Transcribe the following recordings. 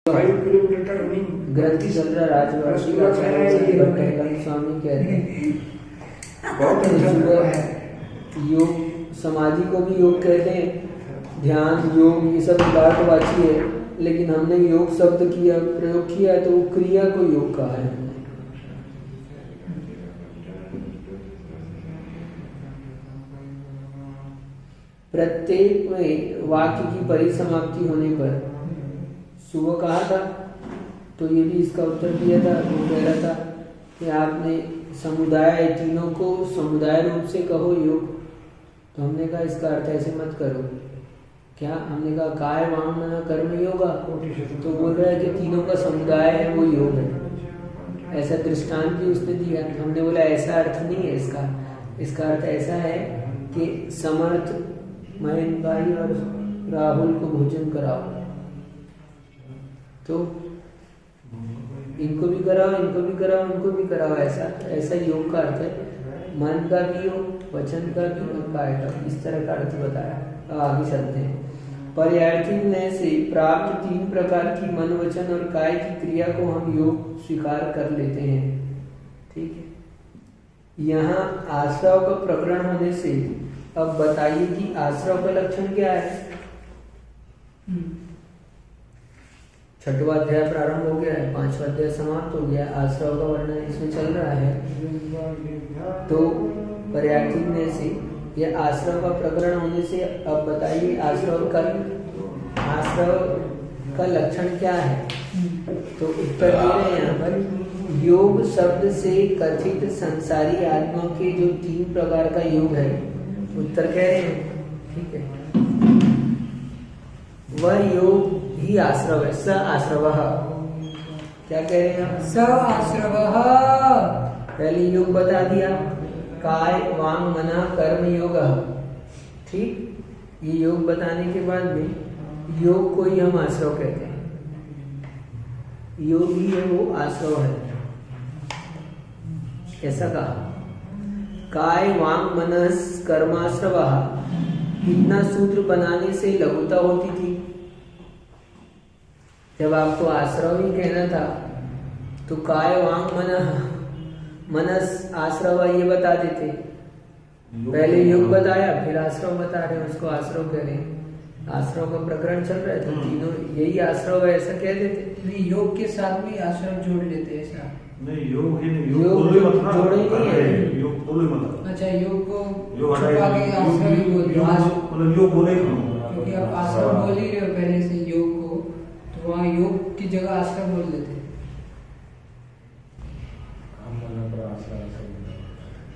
5 kilometre ग्रंथि चल रहा राजवाड़ी का स्वामी कह रहे हैं बहुत अच्छा है। योग समाधि को भी योग कहते हैं, ध्यान योग ये सब विराटवाची है, लेकिन हमने योग शब्द किया प्रयोग किया है तो वो क्रिया को योग कहा है। प्रत्येक में वाक्य की परिसमाप्ति होने पर सुबह कहा था, तो ये भी इसका उत्तर दिया था। वो कह रहा था कि आपने समुदाय तीनों को समुदाय रूप से कहो योग, तो हमने कहा इसका अर्थ ऐसे मत करो। क्या हमने कहा काय वांग मन कर्म योगा, तो बोल रहा है कि तीनों का समुदाय है वो योग है, ऐसा दृष्टांत भी उसने दिया। हमने बोला ऐसा अर्थ नहीं है इसका, इसका अर्थ ऐसा है कि समर्थ महेंद्र भाई और राहुल को भोजन कराओ, तो इनको भी कराओ इनको भी कराओ इनको भी कराओ, ऐसा योग का अर्थ है। मन का भी हो, वचन का भी और काय का, इस तरह का अर्थ बताया। अब आगे चलते हैं। पर्यायर्थी से प्राप्त 3 प्रकार की मन वचन और काय की क्रिया को हम योग स्वीकार कर लेते हैं। ठीक है, यहाँ आश्रव का प्रकरण होने से अब बताइए कि आश्रव का लक्षण क्या है। 6वां अध्याय प्रारंभ हो गया है, 5वां अध्याय समाप्त हो गया, आश्रव का वर्णन इसमें चल रहा है। तो पर्यायर्थी से यह आश्रव का प्रकरण होने से अब बताइए आश्रव का लक्षण क्या है। तो उत्तर दे रहे हैं यहाँ पर, योग शब्द से कथित संसारी आत्मा के जो 3 प्रकार का योग है, उत्तर कह रहे हैं। ठीक है, वह योग ही आश्रव है। स आश्रव, क्या कह रहे हैं? स आश्रव। पहले योग बता दिया, काय वांग मना कर्म योग। ठीक, ये योग बताने के बाद में योग को ही हम आश्रव कहते हैं। योग ही है वो आश्रव है, ऐसा कहा। काय वांग मनस कर्माश्रव, इतना सूत्र बनाने से लघुता होती थी। जब आपको आश्रव ही कहना था तो काय वांग मनस आश्रव ये बता देते। पहले योग बताया फिर आश्रव बता रहे हैं, उसको आश्रव कह रहे हैं। आश्रव का प्रकरण चल रहा है तो तीनों यही आश्रव है ऐसा कह देते। नहीं, योग के साथ भी आश्रव जोड़ लेते ऐसा नहीं, योग ही नहीं, योग जोड़े नहीं है। योग बोले मत। अच्छा, योग को योग छुपा के आश्रव ही बोल दो, मतलब योग बोले क्योंकि आप आश्रव बोल ही रहे हो पहले से योग को, तो वहाँ योग की जगह आश्रव बोल देते।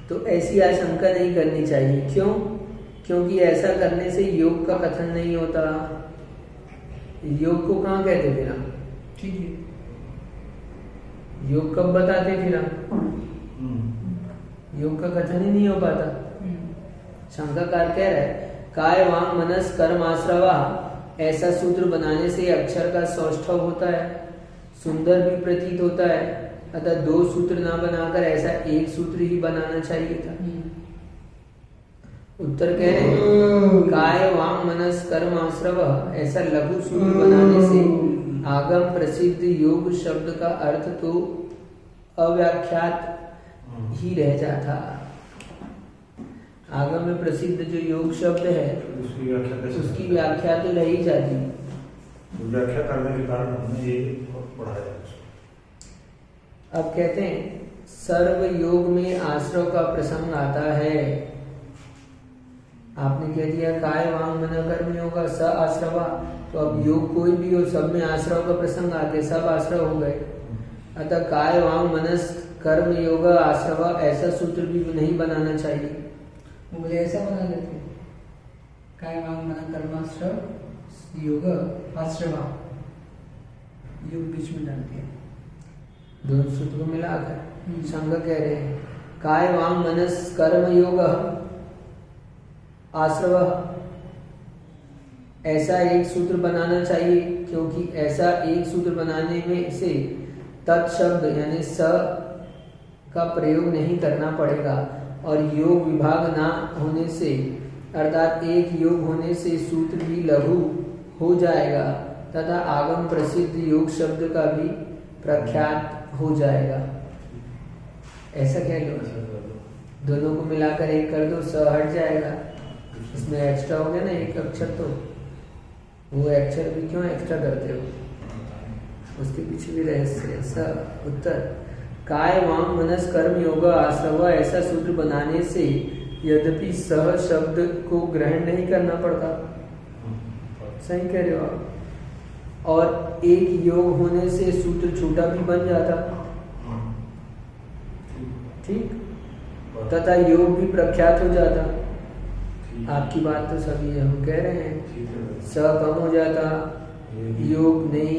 तो ऐसी आशंका नहीं करनी चाहिए। क्यों? क्योंकि ऐसा करने से योग का कथन नहीं होता। योग को कहाँ कहते फिर हम? ठीक है, योग कब बताते फिर हम? योग का कथन ही नहीं हो पाता। शंकाकार कह रहा है, काय वांग मनस कर्म आश्रवा, ऐसा सूत्र बनाने से अक्षर का सौष्ठव होता है, सुंदर भी प्रतीत होता है। अतः 2 सूत्र ना बनाकर ऐसा 1 सूत्र ही बनाना चाहिए था। उत्तर कह रहे हैं, काय वांग मनस कर्म आश्रव, ऐसा लघु सूत्र बनाने से आगम प्रसिद्ध योग शब्द का अर्थ तो अव्याख्यात ही रह जाता। आगम में प्रसिद्ध जो योग शब्द है उसकी व्याख्या तो रह ही जाती। व्याख्या करने के कारण हमने ये पढ़ाया। अब कहते हैं सर्व योग में आश्रव का प्रसंग आता है। आपने कह दिया काय वांग मन कर्म योग स आश्रवा, तो अब योग कोई भी हो सब में आश्रव का प्रसंग आते, सब आश्रव हो गए। अतः काय वांग मनस कर्म योग आश्रवा ऐसा सूत्र भी नहीं बनाना चाहिए। मुझे ऐसा बना लेते, काय वांग मन कर्माश्रव योग आश्रवा, योग बीच में डाल दिया, दोनों सूत्र को मिलाकर संग कह रहे हैं, काय वांग मनस कर्म योग आश्रव, ऐसा 1 सूत्र बनाना चाहिए। क्योंकि ऐसा 1 सूत्र बनाने में से तत्शब्द यानी स का प्रयोग नहीं करना पड़ेगा, और योग विभाग ना होने से अर्थात एक योग होने से सूत्र भी लघु हो जाएगा, तथा आगम प्रसिद्ध योग शब्द का भी प्रख्यात हो जाएगा। ऐसा कह लो, दोनों को मिलाकर एक कर दो, स हट जाएगा, इसमें एक्स्ट्रा हो गया ना एक अक्षर, तो वो अक्षर भी क्यों एक्स्ट्रा करते हो, उसके पीछे भी रहस्य है। स उत्तर, काय वाम मनस कर्म योग आश्रव ऐसा सूत्र बनाने से यद्यपि सह शब्द को ग्रहण नहीं करना पड़ता, सही कह रहे हो आप, और एक योग होने से सूत्र छोटा भी बन जाता, ठीक, तथा योग भी प्रख्यात हो जाता। आपकी बात तो सभी हम कह रहे हैं, स कम हो जाता, योग नहीं,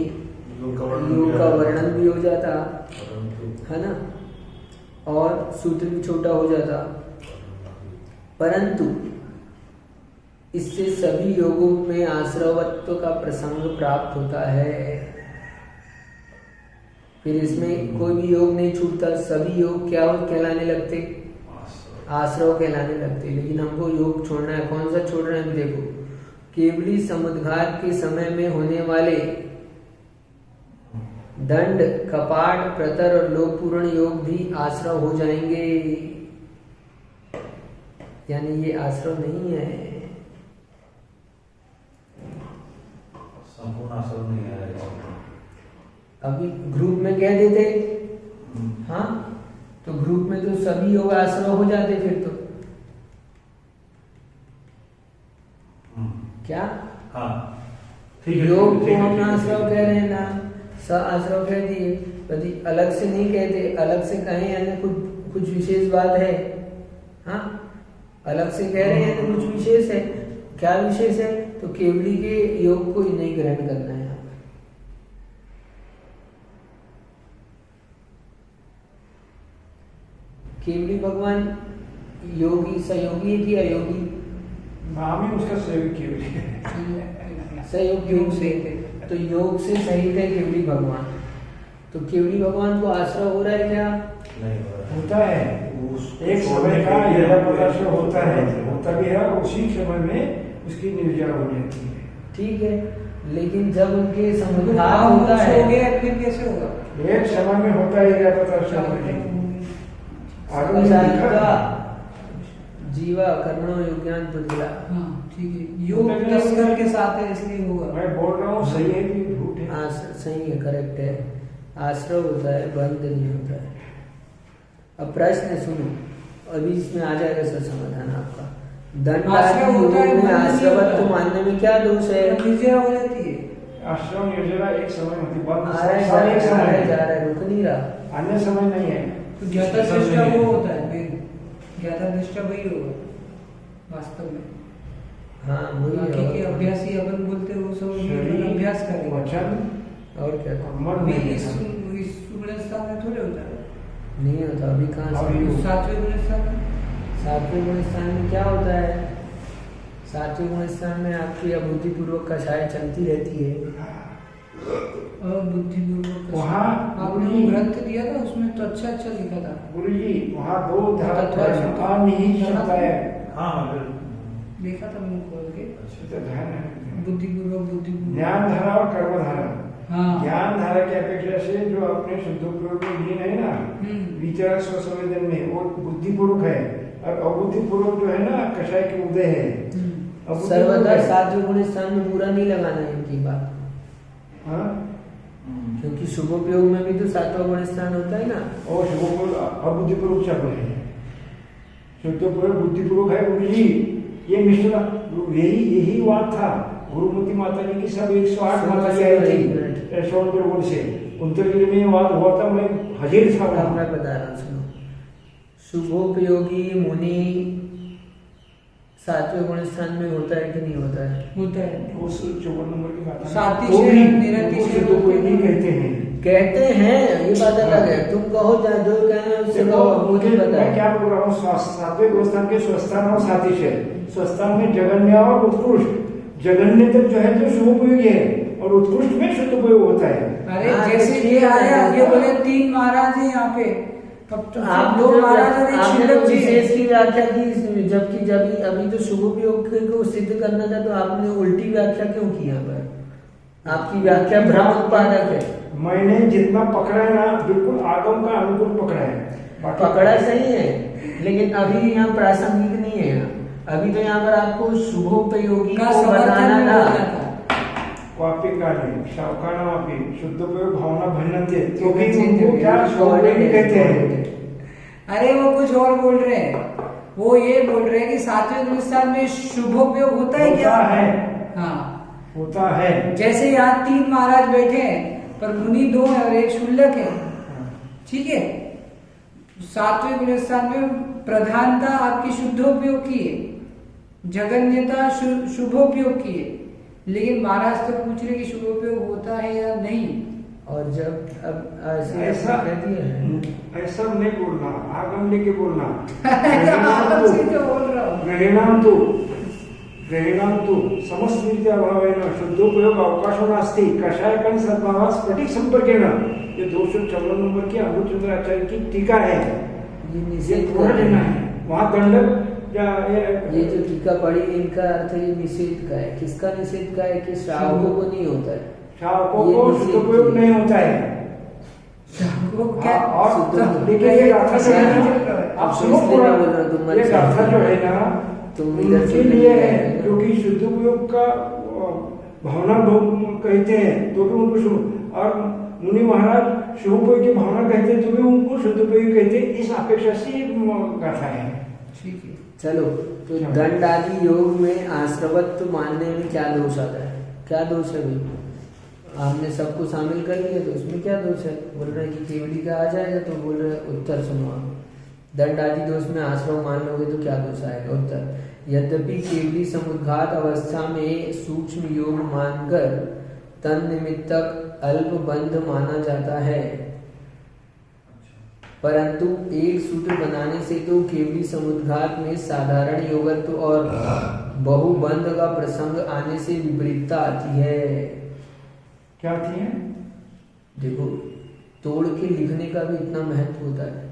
योग का वर्णन भी हो जाता है ना, और सूत्र भी छोटा हो जाता, परंतु इससे सभी योगों में आश्रवत्व का प्रसंग प्राप्त होता है। फिर इसमें कोई भी योग नहीं छूटता, सभी योग क्या कहलाने लगते, आश्रव कहलाने लगते। लेकिन हमको योग छोड़ना है, कौन सा छोड़ रहे हैं देखो, केवली समुद्घात के समय में होने वाले दंड, कपाट, प्रतर और लोकपूर्ण योग भी आश्रव हो जाएंगे, यानी ये आश्रव नहीं है, संपूर्ण आश्रव नहीं है। अभी ग्रुप में कह देते, हाँ, तो ग्रुप में तो सभी योग आश्रव हो जाते फिर तो, क्या हाँ ठीक है, योग को हम आश्रव कह रहे हैं ना, स आश्रव कह दिए, यदि अलग से नहीं कहते, अलग से कहें यानी कुछ विशेष बात है, हाँ, अलग से कह रहे हैं तो कुछ विशेष है, क्या विशेष है, तो केवली के योग को ही नहीं ग्रहण करना है। केवली भगवान योगी सहयोगी है कि अयोगी, नाम ही उसका सहयोगी केवली, सहयोग योग से, तो योग से सहित है केवली भगवान, तो केवली भगवान को आश्रय हो रहा है क्या, नहीं हो रहा है। होता है, एक समय का यह प्रकाश होता है, होता भी है, और उसी समय में उसकी निर्जरा हो जाती है, ठीक है, लेकिन जब उनके समुद्धार होता है, हो गया फिर कैसे होगा, एक समय में होता ही यह प्रकाश जीवा कर्मणो योग्यान पुजला, हाँ ठीक है, योग किस कर के साथ है इसलिए होगा, मैं बोल रहा हूँ सही है कि झूठ है, हाँ सही है, करेक्ट है, आश्रय होता है, बंद नहीं होता है। अब प्रश्न सुनो, अभी इसमें आ जाएगा सर समाधान आपका, दंड आश्रवत्व मानने में क्या दोष है, निर्जरा हो जाती है, आश्रम निर्जरा एक समय होती है, आ रहा है, रुक नहीं रहा, अन्य समय नहीं है, तो ज्ञाता दृष्टा वो होता है, ज्ञाता दृष्टा वही होगा वास्तव में, हाँ वही बाकी के अभ्यासी अपन बोलते हैं वो सब अभ्यास करेंगे, वचन और क्या मन इस गुणस्थान में थोड़े होता है, नहीं होता, अभी कहाँ से, सातवें गुणस्थान में, सातवें गुणस्थान में क्या होता है, सातवें गुणस्थान में आपकी अबुद्धिपूर्वक कषाय चलती रहती है, और बुद्धिपूर्वक वहाँ आपने ग्रंथ दिया था उसमें तो अच्छा लिखा था गुरु जी, वहाँ दो धारा निहित क्षमता है, हाँ देखा था मुंह खोल के, ध्यान बुद्धिपूर्वक ज्ञान धारा और कर्म धारा, हाँ, ज्ञान धारा की अपेक्षा से जो अपने शुद्धोपयोग में लीन है ना, विचार स्वसंवेदन में वो बुद्धिपूर्वक है, और अबुद्धिपूर्वक जो है ना कषाय के उदय है, सर्वदा सातवें गुणस्थान में पूरा नहीं लगाना है इनकी बात, हाँ, क्योंकि शुभोपयोग में भी तो सातवां गुणस्थान होता है ना, और शुभोपयोग अबुद्धिपूर्वक चल रहे हैं, शुद्धोपयोग बुद्धिपूर्वक है गुरु जी, ये मिश्रण यही बात था, गुरुमती माता जी की सब 108 माता जी आई थी सोनपुर से, उनके में बात हुआ था, मैं हाजिर था, मैं बता रहा हूँ सुनो, शुभोपयोगी मुनि सातवें गुणस्थान में होता है कि नहीं होता है, होता है, उस 54 नंबर की बात सातिशय निरतिशय कहते हैं, कहते हैं, ये बात अलग है, तुम कहो जो कहें उससे कहो, मुझे पता मैं है, क्या बोल रहा हूँ, सातवें गुणस्थान के स्वस्थान और सातिशय, स्वस्थान में जगन्य और उत्कृष्ट, जगन्य तक जो है जो शुभोपयोगी है, और उत्कृष्ट में शुद्धोपयोग होता है। अरे जैसे ये आया, ये बोले 3 महाराज हैं यहाँ पे, तब तो आप 2 महाराज आपने विशेष की व्याख्या की, जबकि जब अभी तो शुभोपयोग को सिद्ध करना था, तो आपने उल्टी व्याख्या क्यों की यहाँ पर, आपकी व्याख्या भ्रम उत्पादक है। मैंने जितना पकड़ा है ना बिल्कुल आगम का अनुकूल पकड़ा है। बाकी पकड़ा सही है, लेकिन अभी यहाँ प्रासंगिक नहीं है। अभी तो यहाँ पर आपको शुभोपयोगी का को समर्थन बताना में था। बोलना था। वापी काले शावकाना वापी शुद्धोपयोग भावना भिन्नते तो भी चेंज उनको हो क्या गया, शुभोपयोगी कहते हैं। अरे वो कुछ और बोल रहे हैं, वो ये बोल रहे हैं कि सात्विक विस्तार में शुभोपयोग होता है क्या? होता है, हाँ, होता है। जैसे यहाँ 3 महाराज बैठे हैं पर मुनि 2 है और 1 शुल्लक है, ठीक है। सात्विक विस्तार में प्रधानता आपकी शुद्धोपयोग की है, जगन्यता शुभोपयोग की है, लेकिन महाराज तो पूछ रहे कि शुभोपयोग होता है या नहीं। और जब अब ऐसा कहती है ऐसा नहीं बोलना, आगम लेके बोलना। आप से तो बोल रहा हूँ। ग्रहणाम तो समस्त विद्या भावेन शुद्धोपयोग अवकाशो नास्ति कषायकन सद्भावा स्फटिक संपर्केण। ये 254 नंबर की अमृतचंद्र आचार्य की टीका है। ये ये निषेध थोड़ा कर लेना रहे हैं। है वहाँ दंडक ये जो टीका पड़ी इनका अर्थ ये निषेध का है। किसका निषेध का है? कि श्रावकों को नहीं होता है, शावकों ये को निषेध शुद्धोपयोग किया। नहीं होता है। वो क्या हाँ, और शुद्धोपयोग। लेकिन ये गाथा जो है ना, आप तो सुनो इसलिए पूरा, मैं बोल रहा हूँ, तुम मत ये गाथा समझो। जो है ना तुम इधर उनके से लिए नहीं है, आएगा। क्योंकि शुद्धोपयोग का भावना कहते हैं तो भी उनको शुभ, और मुनि महाराज शुभोपयोग की भावना कहते हैं तो भी उनको शुद्धोपयोग कहते हैं। इस अपेक्षा से ये गाथा है। ठीक है, चलो, तो दंड आदि योग में आश्रवत्व मानने में क्या दोष आता है? क्या दोष है भाई? आपने सबको शामिल कर लिया तो उसमें क्या दोष है? बोल रहे हैं कि केवली का आ जाएगा, तो बोल रहे हैं उत्तर सुनो आप। दंड आदि दोष में आश्रव मान लोगे तो क्या दोष आएगा? उत्तर, यद्यपि केवली समुद्घात अवस्था में सूक्ष्म योग मानकर तन निमित्तक अल्प बंध माना जाता है, परंतु एक सूत्र बनाने से तो केवली समुद्घात में साधारण योगत्व और बहुबंध का प्रसंग आने से विपरीतता आती है। क्या आती है? देखो, तोड़ के लिखने का भी इतना महत्व होता है।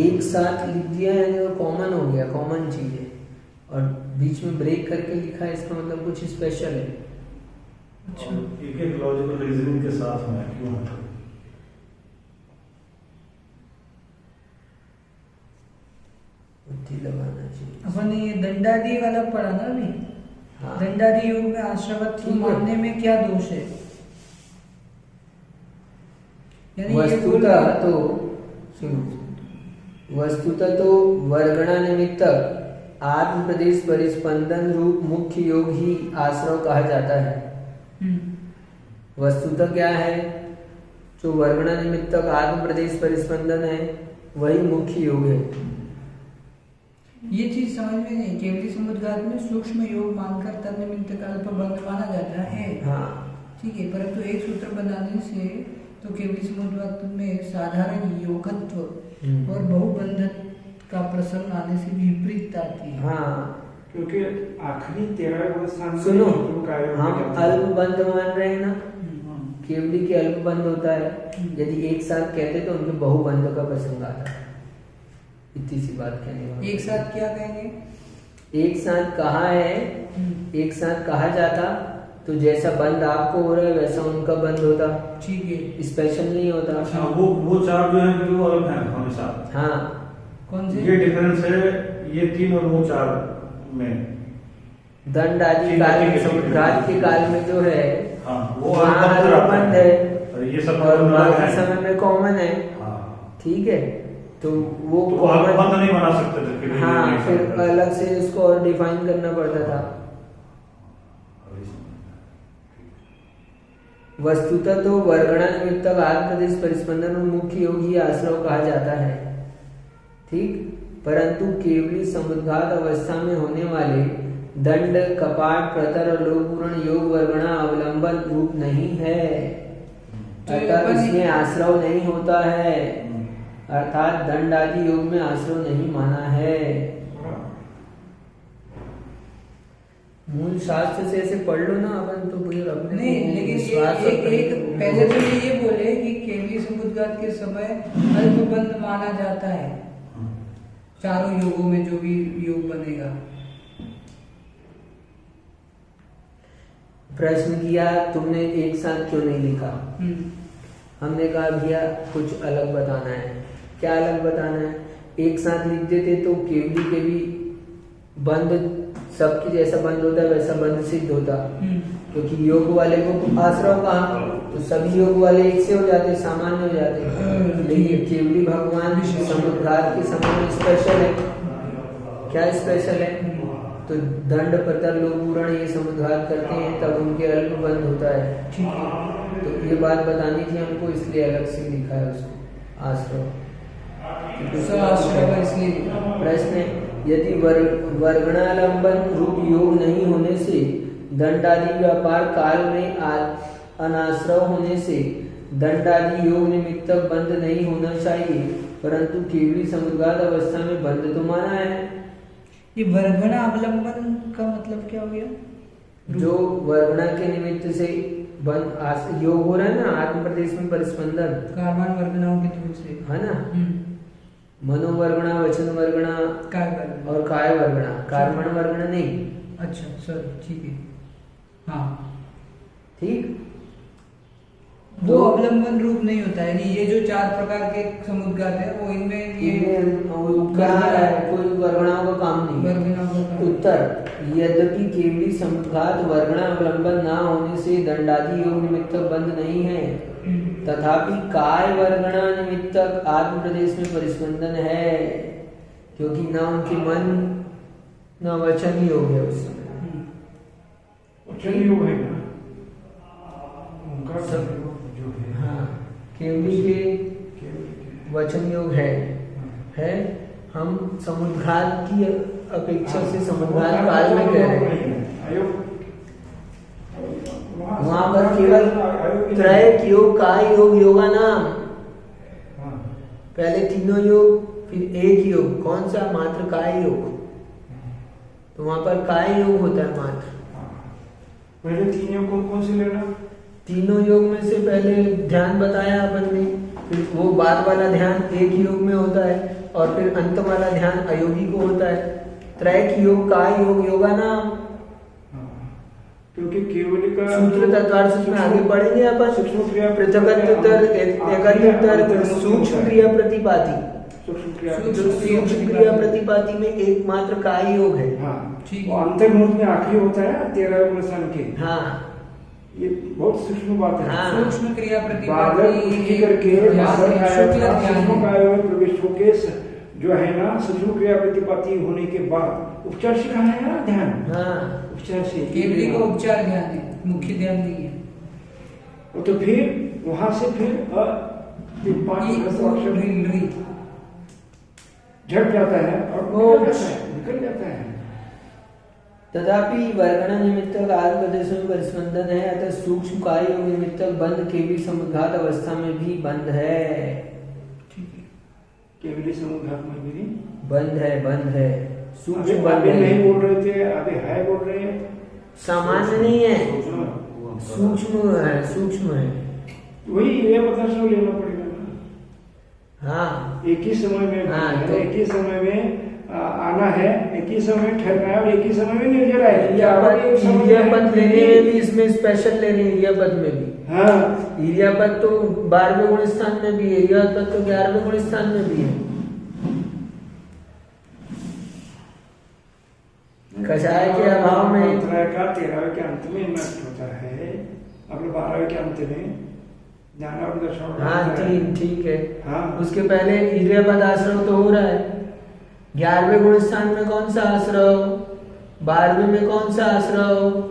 एक साथ लिख दिया है तो कॉमन हो गया, कॉमन चीज है, और बीच में ब्रेक करके लिखा है, इसका मतलब कुछ स्पेशल है। अच्छा, एक एक लॉजिकल रीजनिंग के साथ में क्यों है? बुद्धि लगाना चाहिए। अपन ने ये दंडादि वाला पढ़ा ना अभी। हाँ। दंडादि योग में आश्रवत्व ठीक है। मानने में क्या दोष है? यानी ये बोल वस्तुतः तो सुनो, वस्तुतः तो वर्गणा निमित्तक आत्म प्रदेश परिस्पंदन रूप मुख्य योग ही आश्रव कहा जाता है। वस्तुतः क्या है? जो वर्गणा निमित्तक आत्म प्रदेश परिस्पंदन है वही मुख्य योग है। ये चीज समझ में नहीं। केवली समुद्घात में सूक्ष्म योग मानकर तन निमित्त का अल्प बंध माना जाता है, हाँ, ठीक है, परंतु एक सूत्र बनाने से तो केवली समुद्घात में साधारण योगत्व और बहुबंध का प्रसंग आने से विपरीत आती है। हाँ, क्योंकि आखिरी 13 स्थान में सुनो, शुरू कार्य हो हम जाता है। अल्प बंध मान रहे हैं ना, केवली के अल्प बंध होता है। यदि एक साथ कहते तो उनके बहुबंध का प्रसंग आता है। इतनी सी बात कहने वाली। एक साथ क्या कहेंगे? एक साथ कहा है, एक साथ कहा जाता तो जैसा बंद आपको हो रहा है वैसा उनका बंद होता, ठीक है। स्पेशल नहीं होता। अच्छा, वो चार जो है वो अलग हैं हमेशा। हाँ, कौन से? ये डिफरेंस है ये 3 और वो 4 में। दंड आदि ठीक है, काल ठीक में, है, ठीक है। समुद्घात के काल में जो है हाँ, वो वहाँ अलग अलग बंद है और ये सब और अलग बाकी है। समय में कॉमन है। हाँ, ठीक है, तो वो तो अलग common- बंद नहीं बना सकते थे कि हाँ, ये फिर सब है। अलग से उसको और डिफाइन करना पड़ता था। वस्तुतः तो वर्गणा निमित्तक आत्म प्रदेश परिस्पंदन और मुख्य योग ही आश्रव कहा जाता है, ठीक, परंतु केवली समुद्घात अवस्था में होने वाले दंड, कपाट, प्रतर और लोकपूर्ण योग वर्गणा अवलंबन रूप नहीं है, अतः इसमें आश्रव नहीं होता है, अर्थात दंड आदि योग में आश्रव नहीं माना है। मूल शास्त्र से ऐसे पढ़ लो ना अपन, तो फिर अपने नहीं, को लेकिन विश्वास एक अपने एक को- पहले तो ये बोले कि केवली समुद्घात के समय अल्पबंध माना जाता है चारों योगों में जो भी योग बनेगा। प्रश्न किया तुमने एक साथ क्यों नहीं लिखा। हमने कहा भैया कुछ अलग बताना है। क्या अलग बताना है? एक साथ लिख देते तो केवली के भी बंद सबकी जैसा बंद होता है वैसा बंद सिद्ध होता, क्योंकि योग वाले को तो आश्रव कहा तो सभी योग वाले एक से हो जाते, सामान्य हो जाते। लेकिन केवली भगवान समुद्घात के समय में स्पेशल है। क्या स्पेशल है? तो दंड प्रतर लोग पूर्ण ये समुद्घात करते हैं तब उनके अल्प बंद होता है। तो ये बात बतानी थी हमको, इसलिए अलग से लिखा है उसको आश्रव। प्रश्न है, यदि वर्गणालंबन रूप योग नहीं होने से दंडादि व्यापार काल में अनाश्रव होने से दंडादि योग निमित्तक बंद नहीं होना चाहिए, परंतु केवली समुद्घात अवस्था में बंद तो माना है। ये वर्गणा अवलंबन का मतलब क्या हो गया? जो वर्गणा के निमित्त से बंद योग हो रहा है ना, आत्म प्रदेश में परिस्पंदन कार्बन वर्गणाओं के निमित्त से है ना, मनोवर्गणा, वचन वर्गणा, काय वर्गणा और काय वर्गणा, कार्बन वर्गणा नहीं। अच्छा सर ठीक है, हाँ ठीक। वो अवलंबन रूप नहीं होता है, यानी ये जो 4 प्रकार के समुद्घात है वो इनमें ये क्या है, कोई वर्गणाओं का काम नहीं। वर्गणाओं का काम। उत्तर, यद्यपि केवली समुद्घात वर्गणा अवलंबन ना होने से दंडादि योग निमित्तक बंद नहीं है, तथापि काय वर्गणा निमित्तक आत्म प्रदेश में परिस्पंदन है, क्योंकि ना उनके मन न वचन योग है उस समय। वचन योग है ना उनका सब जो है, हाँ, केवली के वचन योग है। हम समुद्घात की अपेक्षा से समुद्घात काल में कह रहे हैं। वहां पर केवल त्रैक योग, काय योग, योगा नाम, पहले तीनों योग फिर एक योग, कौन सा? मात्र काय योग। तो वहां पर काय योग होता है मात्र। पहले 3 योग कौन से लेना? तीनों योग में से पहले ध्यान बताया अपन ने, फिर वो बाद वाला ध्यान एक योग में होता है और फिर अंत वाला ध्यान अयोगी को होता है। त्रैक योग, काय योग, योगा नाम। क्योंकि केवल का सूत्र तत्वार्थ में आगे बढ़ेंगे अपन। सूक्ष्म क्रिया पृथकत्तर, एकत्तर, सूक्ष्म क्रिया प्रतिपाती। सूक्ष्म क्रिया प्रतिपाती में एकमात्र काय योग है। हाँ ठीक। अंतर्मुख में आखिरी होता है 13वें गुणस्थान के। हाँ ये बहुत सूक्ष्म बात है। हाँ। सूक्ष्म क्रिया करके प्रवेश होके जो है ना, सूक्ष्म क्रिया प्रतिपाती होने के बाद उपचार सिखाया है ना ध्यान। हाँ। उपचार से केवली को उपचार ध्यान है, मुख्य ध्यान नहीं है। तो फिर वहां से फिर झट जाता है और निकल जाता है। तथापि वर्गणा निमित्तक आत्म प्रदेश में परिस्पंदन है, अतः सूक्ष्म काय योग निमित्तक बंद केवली समुद्घात अवस्था में भी बंद है। केवली समुद्घात में भी बंद है। सूक्ष्म बंद नहीं बोल रहे थे, अभी है बोल रहे हैं। सामान्य नहीं है, सूक्ष्म है। वही ये मतलब लेना पड़ेगा ना। हाँ, एक ही समय में हाँ, तो एक ही समय में आना है, एक ही समय ठहरना है और एक ही समय में निर्जरा है। इरियापद लेने में भी इसमें स्पेशल लेने, इरियापद में भी। हाँ, इरियापद तो 12वें गुण स्थान में भी है, इरियापद तो 11वें गुण स्थान में भी है। कषाय के अभाव में 13वें के अंत में नष्ट होता है, अपने 12वें के अंत में ज्ञान और दर्शन। हाँ ठीक है। हाँ, उसके पहले इरियापद आश्रम तो हो रहा है। 11वें गुण स्थान में कौन सा आश्रव, 12वें में कौन सा आश्रव?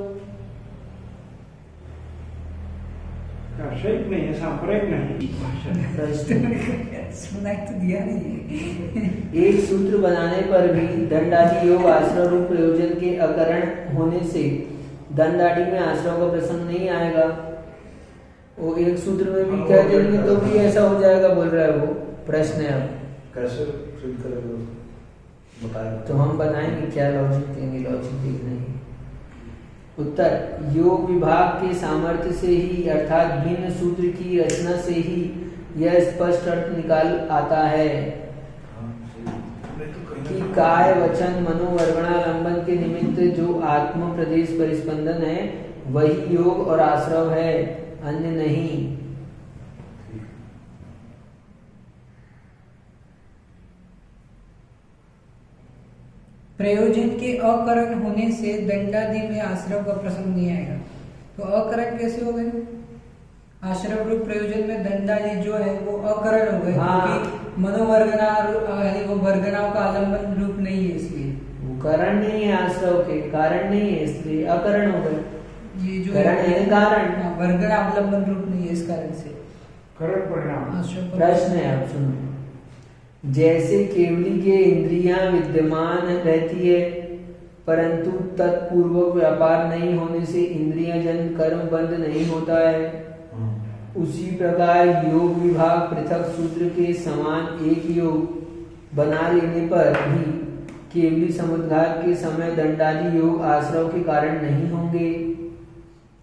नहीं है, सांप्रदायिक नहीं। सुनाई तो दिया नहीं। एक सूत्र बनाने पर भी दंडादि योग आश्रव रूप प्रयोजन के अकरण होने से दंडादि में आश्रव का प्रसंग नहीं आएगा। वो एक सूत्र में भी कह देंगे तो भी ऐसा हो जाएगा, बोल रहा है वो। प्रश्न है अब कैसे फिल करेंगे बताएं। तो हम बनाएंगे, क्या लॉजिक देंगे, लॉजिक नहीं। उत्तर, योग विभाग के सामर्थ्य से ही अर्थात भिन्न सूत्र की रचना से ही यह स्पष्ट अर्थ निकाल आता है कि काय वचन मनोवर्गणालंबन के निमित्त जो आत्म प्रदेश परिस्पंदन है वही योग और आश्रव है, अन्य नहीं। प्रयोजन के अकरण होने से दंडादि में आश्रव का प्रसंग नहीं आएगा। तो अकरण कैसे हो गए? आश्रव रूप प्रयोजन में दंडादि जो है वो अकरण हो गए, क्योंकि मनोवर्गना यानी वो वर्गनाओं का आलम्बन रूप नहीं है, इसलिए वो कारण नहीं है, आश्रव के कारण नहीं है, इसलिए अकरण हो गए। ये जो कारण है कारण, वर्गना अवलंबन रूप नहीं है, इस कारण से करण परिणाम। आश्रव का प्रश्न है, आप सुनो। जैसे केवली के इंद्रियां विद्यमान रहती है, परंतु तत्पूर्वक व्यापार नहीं होने से इंद्रिय जन कर्म बंद नहीं होता है, उसी प्रकार योग विभाग पृथक सूत्र के समान एक योग बना लेने पर भी केवली समुद्घात के समय दंडादि योग आश्रव के कारण नहीं होंगे।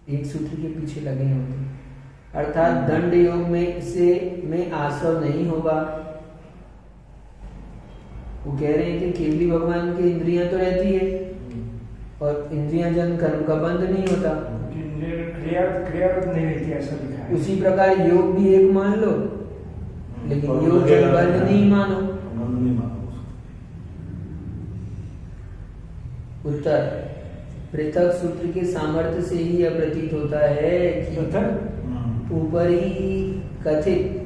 एक सूत्र के पीछे लगे होंगे, अर्थात दंड योग में आश्रव नहीं होगा। वो कह रहे हैं कि केवली भगवान की इंद्रियां तो रहती है और इंद्रियां जन कर्म का बंद नहीं होता, क्रियारत नहीं रहती, ऐसा लिखा है। उसी प्रकार योग भी एक मान लो, लेकिन योग जन बंद नहीं मानो। उत्तर, पृथक सूत्र के सामर्थ्य से ही यह प्रतीत होता है कि ऊपर ही कथित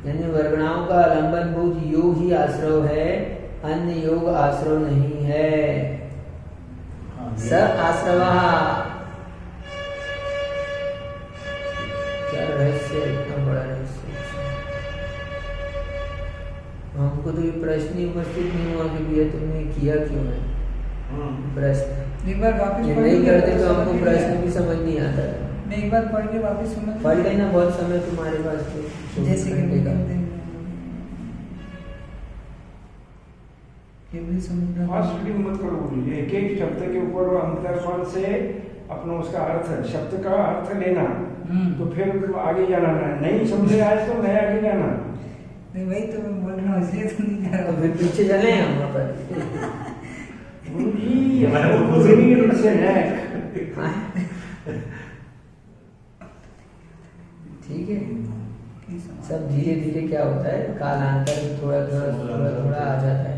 यानी वर्गणाओं का आलंबन भूत योग ही आश्रव है, अन्य योग आश्रव नहीं है। स आश्रवा, क्या रहस्य, इतना बड़ा रहस्य। हमको तो ये प्रश्न ही उपस्थित नहीं हुआ कि भैया तुमने किया क्यों है प्रश्न। एक बार वापस ये नहीं करते तो हमको प्रश्न भी समझ नहीं आता। मैं एक बार पढ़ के वापस समझ पढ़ लेना, बहुत समय तुम्हारे पास तो जैसे कि घंटे का। फास्ट रीडिंग मत करो, बोलिए एक एक शब्द के ऊपर वो अंतर्स्वर से अपना उसका अर्थ, शब्द का अर्थ लेना, तो फिर आगे जाना। नहीं समझे आए तो नहीं आगे जाना। नहीं, वही तो मैं बोल रहा हूँ, इसलिए तो नहीं कर रहा तो हूँ। फिर पीछे चले हम वहाँ पर। गुरुजी, ठीक है, सब धीरे धीरे क्या होता है, कालांतर में थोड़ा थोड़ा आ जाता है।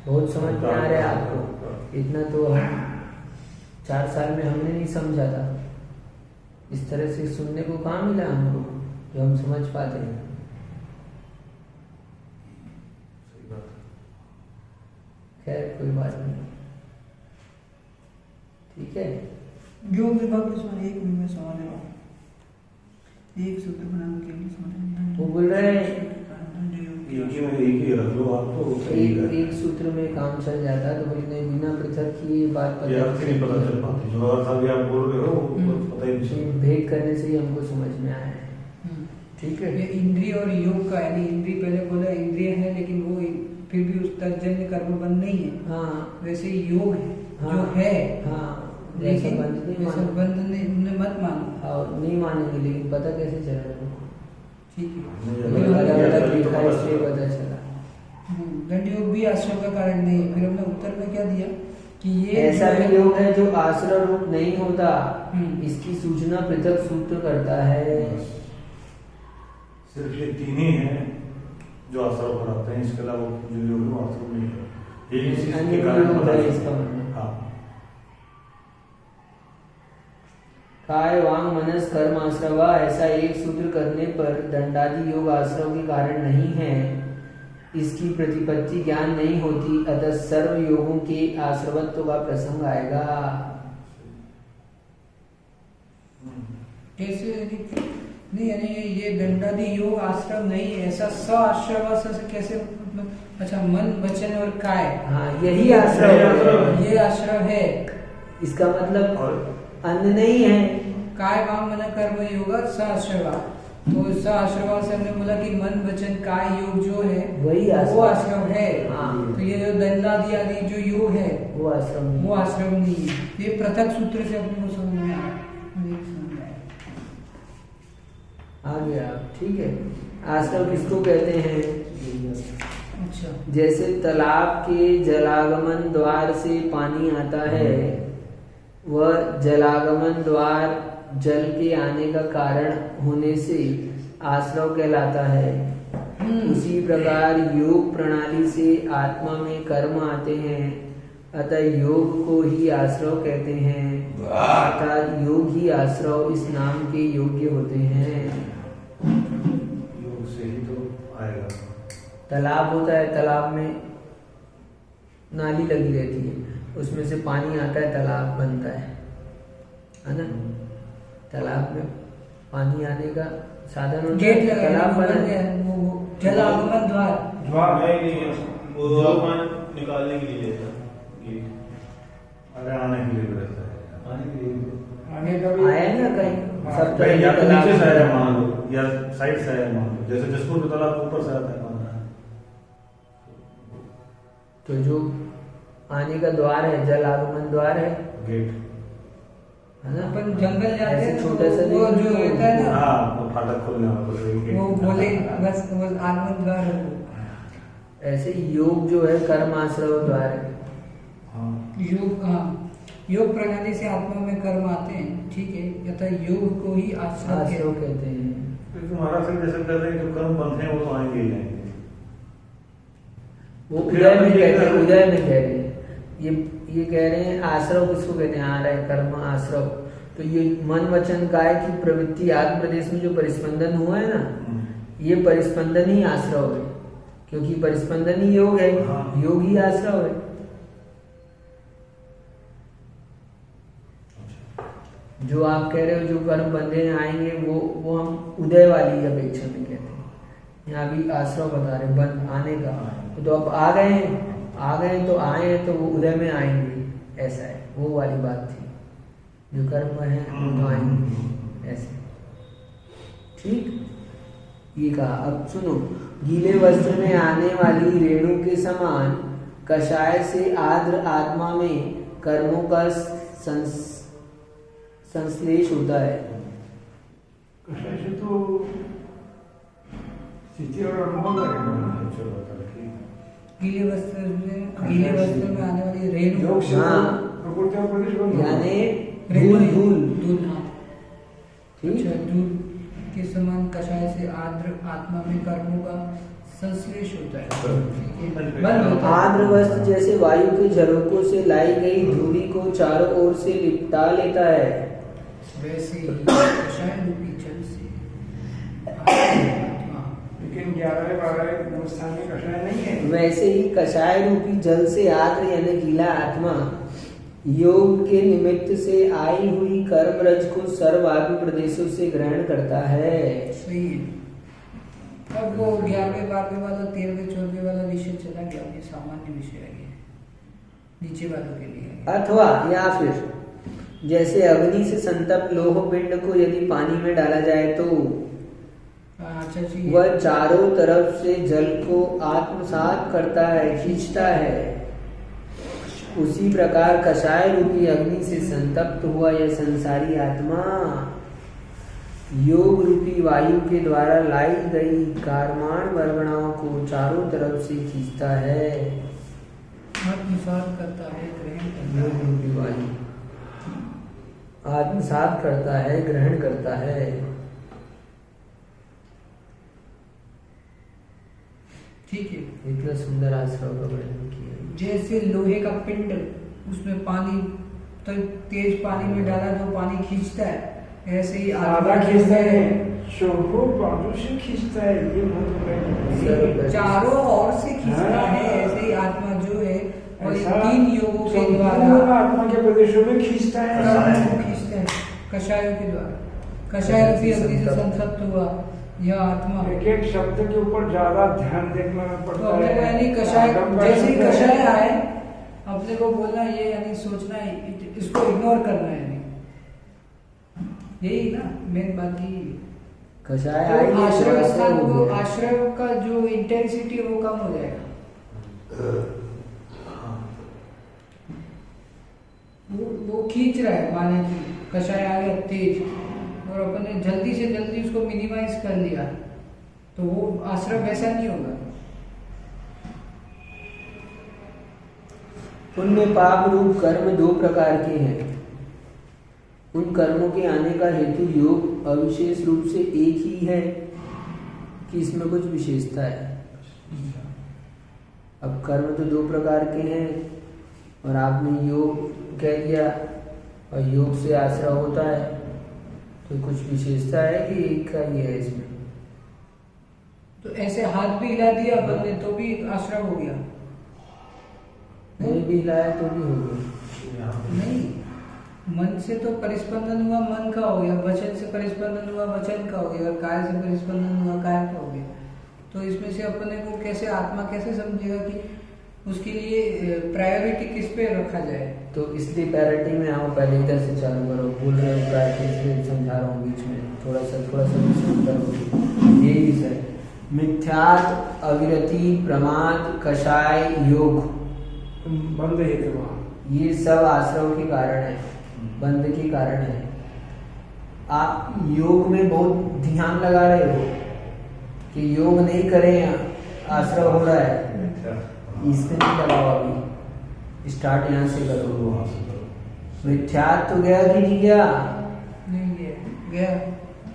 बहुत समझ में आ रहा है आपको, इतना तो हम 4 साल में हमने नहीं समझा था। इस तरह से सुनने को कहाँ मिला हमको जो हम समझ पाते हैं। खैर कोई बात नहीं, ठीक है। योग विभाग में एक में सवाल है, एक सूत्र बनाने के लिए समझ वो बोल रहे हैं एक ही रख लो आप, तो एक सूत्र में काम चल जाता है, तो बोलते बिना पृथक की ये बात ये अर्थ नहीं पता चल पाती, जो अर्थ अभी आप बोल रहे हो वो पता ही नहीं चलता। भेद करने से ही हमको समझ में आया है। ठीक है, ये इंद्रिय और योग का, यानी इंद्रिय पहले बोला इंद्रिय है, लेकिन वो फिर भी उसका जन्य कर्म बंद नहीं है। हाँ वैसे योग है, हाँ, जो है, हाँ, लेकिन बंद नहीं वैसा मानो। बंद नहीं, मत मानो। हाँ, नहीं मानेंगे, लेकिन पता कैसे चला हमको? ठीक है, लिखा है, इसलिए पता चला। दंड योग भी आश्रम का कारण नहीं है। फिर हमने उत्तर में क्या दिया कि ये ऐसा भी योग है जो आश्रय रूप नहीं होता, हम्म। इसकी सूचना पृथक सूत्र करता है। सिर्फ ये 3 ही हैं जो आश्रय पर आते हैं, इसके अलावा जो योग है वो आश्रय नहीं है। ये इसी अन्य के कारण योग पता है चलता इसका है। मतलब। हाँ, काय वांग मनस कर्म आश्रवा, ऐसा एक सूत्र करने पर दंडादि योग आश्रव के कारण नहीं है, इसकी प्रतिपत्ति ज्ञान नहीं होती, अतः सर्व योगों के आश्रवत्व का प्रसंग आएगा। कैसे नहीं, यानी ये दंडादि योग आश्रम नहीं है, ऐसा स आश्रव से कैसे, अच्छा मन वचन और काय, हाँ, यही आश्रव है। ये आश्रव है। इसका मतलब और अन्य नहीं है। काय वांग मन कर्म योग स आश्रवा, तो स आश्रवा से हमने बोला कि मन वचन काय योग जो है वही वो आश्रम है। हाँ। तो ये जो दंडादि आदि जो योग है वो आश्रम नहीं। वो आश्रम नहीं है। ये पृथक सूत्र से अपने को समझ में आया, आ गया, ठीक है। आश्रम किसको कहते हैं? अच्छा, जैसे तालाब के जलागमन द्वार से पानी आता है, वह जलागमन द्वार जल के आने का कारण होने से आश्रव कहलाता है। उसी प्रकार योग प्रणाली से आत्मा में कर्म आते हैं, अतः योग को ही आश्रव कहते हैं, अर्थात योग ही आश्रव इस नाम के योग्य होते हैं। योग से ही तो आएगा। तालाब होता है, तालाब में नाली लगी रहती है, उसमें से पानी आता है, तालाब बनता है ना। तालाब में पानी आने का साधन होता गेट है, लगा तालाब बना है, है। वो जल आगमन द्वार। नहीं वो सामान निकालने के लिए था कि अरे आने के लिए भी रहता है। आने के लिए आने का भी आया है ना कहीं सब भाई या तो तालाब नीचे से आया मान लो या साइड से आया मान लो, जैसे जसपुर के तालाब ऊपर से आता है पानी। तो जो आने का द्वार है, जल आगमन द्वार है गेट ना। अपन जंगल जाते ऐसे हैं छोटा सा वो जो होता है ना, हाँ वो फाटक खोलने वाला बस वही गेट। वो बोले बस वो आगमन द्वार है वो। ऐसे योग जो है कर्म आश्रव द्वार है। हाँ योग, हाँ योग प्रणाली से आत्मा में कर्म आते हैं, ठीक है, अतः योग को ही आश्रव आश्रव कहते हैं। कहते हैं। तो महाराज सिंह जैसे कहते हैं जो कर्म बंधे हैं वो तो आएंगे ही आएंगे। वो उदय में कहते हैं, उदय में कह रहे हैं। ये कह रहे हैं आश्रव किसको कहते हैं, आ रहा है कर्म आश्रव। तो ये मन वचन काय की प्रवृत्ति आत्म प्रदेश में जो परिस्पंदन हुआ है ना, ये परिस्पंदन ही आश्रव है, क्योंकि परिस्पंदन ही योग है, हाँ। योग ही आश्रव है। जो आप कह रहे हो जो कर्म बंधे आएंगे वो हम उदय वाली अपेक्षा में कहते हैं। यहाँ भी आश्रव बता रहे बंद आने का, तो अब आ गए तो आए हैं तो वो उदय में आएंगे, ऐसा है, वो वाली बात थी। जो कर्म है वो तो आएंगे ऐसे, ठीक। ये कहा। अब सुनो, गीले वस्त्र में आने वाली रेणु के समान कषाय से आर्द्र आत्मा में कर्मों का संश्लेष होता है। कषाय से तो स्थिति और अनुभव लगेगा। गीले वस्त्र में आने वाली रेणु, योग से हाँ। प्रकृति और प्रदेश बंद होगा। यानी धूल, हाँ ठीक। अच्छा, धूल के समान कषाय से आर्द्र आत्मा में कर्मों का संश्लेष होता है, ठीक है, बंद होता है। आर्द्र वस्त्र जैसे वायु के झरोकों से लाई गई धूली को चारों ओर से लिपटा लेता है, वैसे ही कषाय रूपी जल से आत्मा, लेकिन 11-12 व्यवस्था में कषाय नहीं है। वैसे ही कषाय रूपी जल से आर्द्र यानी गीला आत्मा योग के निमित्त से आई हुई कर्म रज को सर्वात्म प्रदेशों से ग्रहण करता है। सही है। अब वो 11वें 12वें वाला 13वें 14वें वाला विषय चला गया, ये सामान्य विषय है, ये नीचे वालों के लिए। अथवा या फिर जैसे अग्नि से संतप्त लोह पिंड को यदि पानी में डाला जाए तो अच्छा जी, वह चारों तरफ से जल को आत्मसात करता है, खींचता है। उसी प्रकार कषाय रूपी अग्नि से संतप्त हुआ यह संसारी आत्मा योग रूपी वायु के द्वारा लाई गई कारमान वर्गणाओं को चारों तरफ से खींचता है। आत्मसात करता है, ग्रहण करता योग है। रूपी वायु आत्मसात करता है, ग्रहण करता है। ठीक है, इतना सुंदर आश्रव का वर्णन किया। जैसे लोहे का पिंड, उसमें पानी तो तेज पानी में डाला तो पानी खींचता है, ऐसे ही आधा खींचता है, शोभो बाजू से खींचता है, ये सर्व चारों ओर से खींचता है, ऐसे ही आत्मा जो है और ये ऐसा 3 योगों के संपूर्ण द्वारा आत्मा के प्रदेशों में खींचता है। कर्म को खींचता है, कषायों के द्वारा। कषाय रूपी अग्नि से संतप्त हुआ यह आत्मा, एक एक शब्द के ऊपर ज्यादा ध्यान देखना तो पड़ता अपने को है। यानी कषाय, आगम का जैसे ही शब्द है। कषाय आए अपने को बोलना ये, यानी सोचना है, इसको इग्नोर करना है, यही ना मेन बात यही है। कषाय तो आई आश्रय स्थान हो को, गया। आश्रय का जो इंटेंसिटी है वो कम हो जाएगा, वो खींच रहा है पानी की, कषाय आ गया तेज और अपन ने जल्दी से जल्दी उसको मिनिमाइज कर लिया, तो वो आश्रय वैसा नहीं होगा। पुण्य पाप रूप कर्म 2 प्रकार के हैं। उन कर्मों के आने का हेतु योग अविशेष रूप से एक ही है कि इसमें कुछ विशेषता है? अब कर्म तो दो प्रकार के हैं और आपने योग कह दिया और योग से आश्रय होता है, तो कुछ विशेषता है कि एक का ही है इसमें? तो ऐसे हाथ भी हिला दिया बंदे तो भी आश्रय हो गया? नहीं भी हिलाया तो भी हो गया। नहीं, मन से तो परिस्पंदन हुआ, मन का हो गया। वचन से परिस्पंदन हुआ, वचन का हो गया। और काय से परिस्पंदन हुआ, काय का हो गया। तो इसमें से अपने को कैसे आत्मा कैसे समझेगा कि उसके लिए प्रायोरिटी किस पे रखा जाए? तो इसलिए प्रायोरिटी में आओ, पहले इधर से चालू करो। बोल रहे हो प्रायोरिटी, इसलिए समझा रहा हूँ बीच में, थोड़ा सा विश्लेषण करो। यही विषय मिथ्यात्व, अविरति, प्रमाद, कषाय, योग, बंद है तो वहाँ ये सब आश्रव के कारण है, बंध के कारण है। आप योग में बहुत ध्यान लगा रहे हो कि योग नहीं करें आश्रव हो रहा है, इसमें नहीं लगाओ। अभी स्टार्ट यहाँ से करो। मिथ्यात्व तो गया कि नहीं गया? नहीं गया,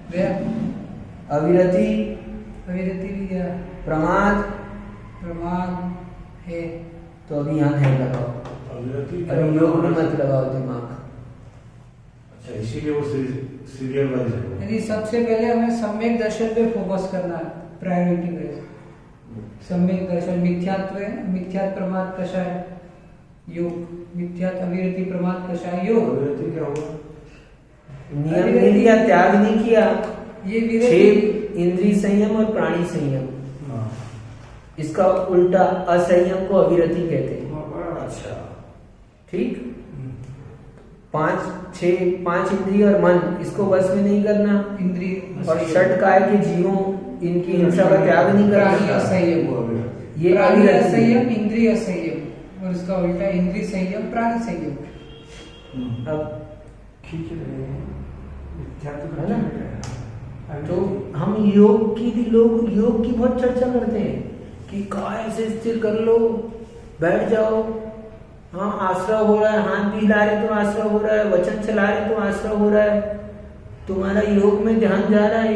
गया। अविरति भी गया। प्रमाद है। तो अभी यहाँ ध्यान लगाओ, अभी योग में मत लगाओ दिमाग। अच्छा, इसीलिए वो सीरियल वाइज है। यदि सबसे पहले हमें सम्यक दर्शन पे फोकस करना है, प्रायोरिटी वाइज। सम्यक दर्शन मिथ्यात्व है, मिथ्यात्व प्रमाद कषाय योग, मिथ्यात्व अविरति प्रमाद कषाय योग। अविरति क्या होगा? नियम नहीं लिया, त्याग नहीं किया। ये विरति, 6 इंद्रिय संयम और प्राणी संयम, इसका उल्टा असंयम को अविरति कहते हैं। अच्छा, ठीक। 5 इंद्रिय और मन, इसको बस में नहीं करना। इंद्रिय और षट काय के जीवों, इनकी हिंसा का त्याग नहीं करना। संयम, ये प्राणी अविरति है। संयम, इंद्रिय संयम, और इसका उल्टा इंद्रिय संयम, प्राणी संयम। अब खींच रहे हैं है ना? तो हम योग की, लोग योग की बहुत चर्चा करते हैं कि काय से स्थिर कर लो, बैठ जाओ। हाँ, आश्रय हो रहा है, हाथ भी हिला रहे तो आश्रय हो रहा है, वचन चला रहे तो आश्रय हो रहा है, तुम्हारा योग में ध्यान जा रहा है।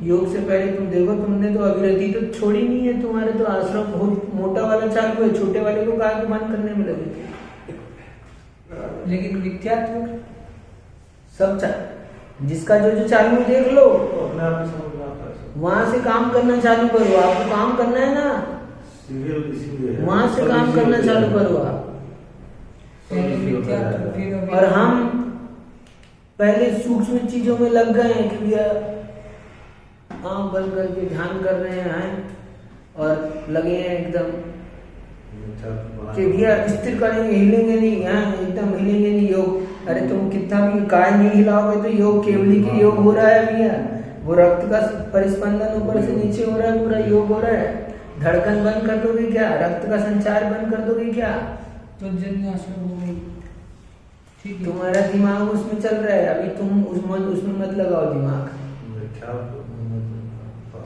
योग से पहले तुम देखो, तुमने तो अविरति तो छोड़ी नहीं है, तुम्हारे तो आश्रय बहुत मोटा वाला चालू है, छोटे वाले को कहा कि बंद करने में लगे। लेकिन मिथ्यात्व सब जिसका जो चालू है देख लो, अपने आप में समझ में आता है। वहां से काम करना चालू करो। आपको काम करना है ना, सीरियल इसीलिए है। वहां से काम करना चालू करो आप। और हम पहले सूक्ष्म चीजों में लग गए हैं कि भैया आंख बंद करके ध्यान कर रहे हैं और लगे हैं एकदम कि भैया स्थिर करेंगे, हिलेंगे नहीं, यहाँ एकदम हिलेंगे नहीं योग। अरे तुम कितना भी काय नहीं हिलाओगे तो योग केवली की योग हो रहा है भैया। वो रक्त का परिस्पंदन ऊपर से नीचे हो रहा है, पूरा योग हो रहा है। धड़कन बंद कर दोगे क्या? रक्त का संचार बंद कर दोगे क्या? तो जन्य आश्रय हो गई। ठीक है, तुम्हारा दिमाग उसमें चल रहा है, अभी तुम उसमें मत लगाओ दिमाग।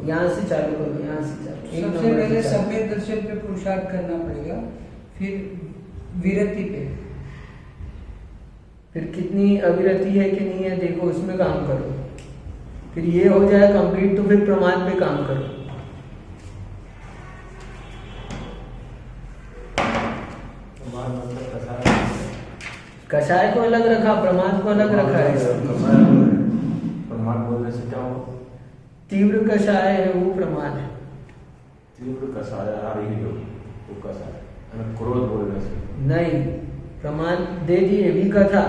यहाँ से चालू करो, यहाँ से चालू। सबसे पहले सम्यक दर्शन पे पुरुषार्थ करना पड़ेगा, फिर विरति पे। फिर कितनी अविरति है कि नहीं है देखो, उसमें काम करो। फिर ये हो जाए कंप्लीट तो फिर प्रमाद पे काम करो। कषाय को अलग रखा, प्रमाद को अलग रखा है। प्रमाद बोलने से क्या हो? तीव्र कषाय है वो प्रमाद है। तीव्र कषाय आ रही है वो कषाय, क्रोध बोलने से नहीं, प्रमाद दे दिए भी कथा।